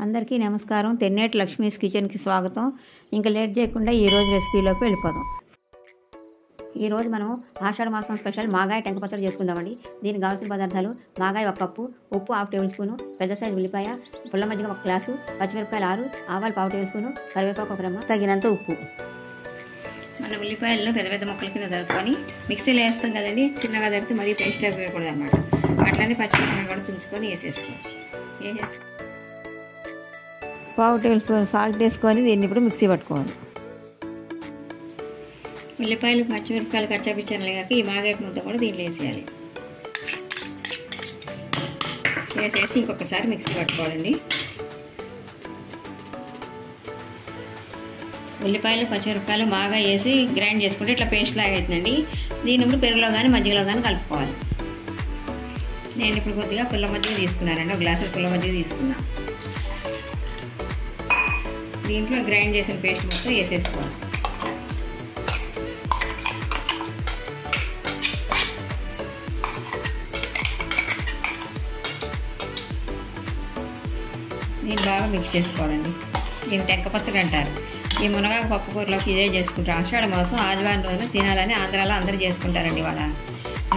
అందరికీ నమస్కారం. తెన్నేటి లక్ష్మీస్ కిచెన్కి స్వాగతం. ఇంకా లేట్ చేయకుండా ఈరోజు రెసిపీలోకి వెళ్ళిపోదాం. ఈరోజు మనం ఆషాఢ మాసం స్పెషల్ మాగాయ టెంక పచ్చడి చేసుకుందామండి. దీనికి కావాల్సిన పదార్థాలు: మాగాయ 1 కప్పు, ఉప్పు 1/2 టేబుల్ స్పూను, పెద్ద సైజు ఉల్లిపాయ, పుల్ల మజ్జిగ 1 గ్లాసు, పచ్చిమిరపకాయలు 6, ఆవాలు 1/2 టేబుల్ స్పూను, కరివేపాకు 1 రెమ్మ, తగినంత ఉప్పు. మన ఉల్లిపాయలను పెద్ద పెద్ద ముక్కల కింద దరుపుకొని మిక్సీలో వేస్తాం కదండి. చిన్నగా దరితే మరీ పేస్ట్ అయిపోయకూడదు అన్నమాట. అట్లనే పచ్చిమిరపకాయలు కూడా తుంచుకొని వేసేసుకోవాలి. 1/2 టేబుల్ స్పూన్ సాల్ట్ వేసుకొని దీన్ని ఇప్పుడు మిక్సీ పట్టుకోవాలి. ఉల్లిపాయలు పచ్చిమిరపకాయలు కచ్చాపిచ్చాను కాక ఈ మాగాయ ముద్ద కూడా దీంట్లో వేసేయాలి. వేసేసి ఇంకొకసారి మిక్సీ పట్టుకోవాలండి. ఉల్లిపాయలు పచ్చిమిరపకాయలు బాగా వేసి గ్రైండ్ చేసుకుంటే ఇట్లా పేస్ట్ లాగా అవుతుందండి. దీన్ని ఇప్పుడు పెరుగులో కానీ మజ్జిగలో కానీ కలుపుకోవాలి. నేను ఇప్పుడు కొద్దిగా పుల్ల మజ్జిగ తీసుకున్నానండి. 1 గ్లాసు పుల్ల మజ్జిగ తీసుకున్నా. దీంట్లో గ్రైండ్ చేసిన పేస్ట్ మొత్తం వేసేసుకోవాలి. దీన్ని బాగా మిక్స్ చేసుకోవాలండి. దీన్ని టెంక పచ్చడి అంటారు. ఈ మునగాకు పప్పు కూరలోకి ఇదే చేసుకుంటారు. ఆషాఢ మాసం ఆదివారం రోజున తినాలని ఆంధ్రాలో అందరూ చేసుకుంటారండి. ఇవాళ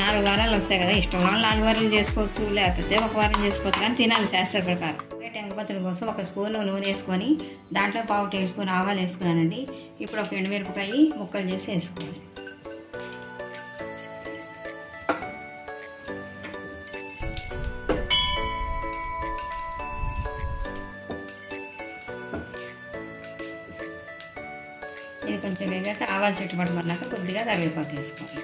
4 వారాలు వస్తాయి కదా. ఇష్టం ఉన్న 4 వారాలు చేసుకోవచ్చు, లేకపోతే 1 వారం చేసుకోవచ్చు, కానీ తినాలి శాస్త్ర ప్రకారం. టెంక పచ్చడి కోసం 1 స్పూను నూనె వేసుకొని దాంట్లో 1/2 టేబుల్ స్పూన్ ఆవాలు వేసుకున్నానండి. ఇప్పుడు 1 ఎండుమిరపకాయ ముక్కలు చేసి వేసుకోవాలి. ఇది కొంచెం వేగాక ఆవాలు చుట్టుపట్టు మన్నాక కొద్దిగా కరివేపాకు వేసుకోవాలి.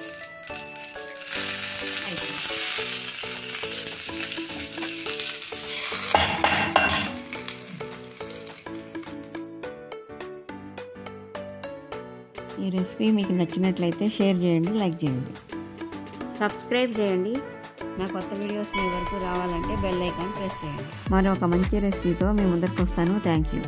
ఈ రెసిపీ మీకు నచ్చినట్లయితే షేర్ చేయండి, లైక్ చేయండి, సబ్స్క్రైబ్ చేయండి. నా కొత్త వీడియోస్ మీ వరకు రావాలంటే బెల్ ఐకాన్ ప్రెస్ చేయండి. మరొక మంచి రెసిపీతో మీ ముందరికి వస్తాను. Thank you.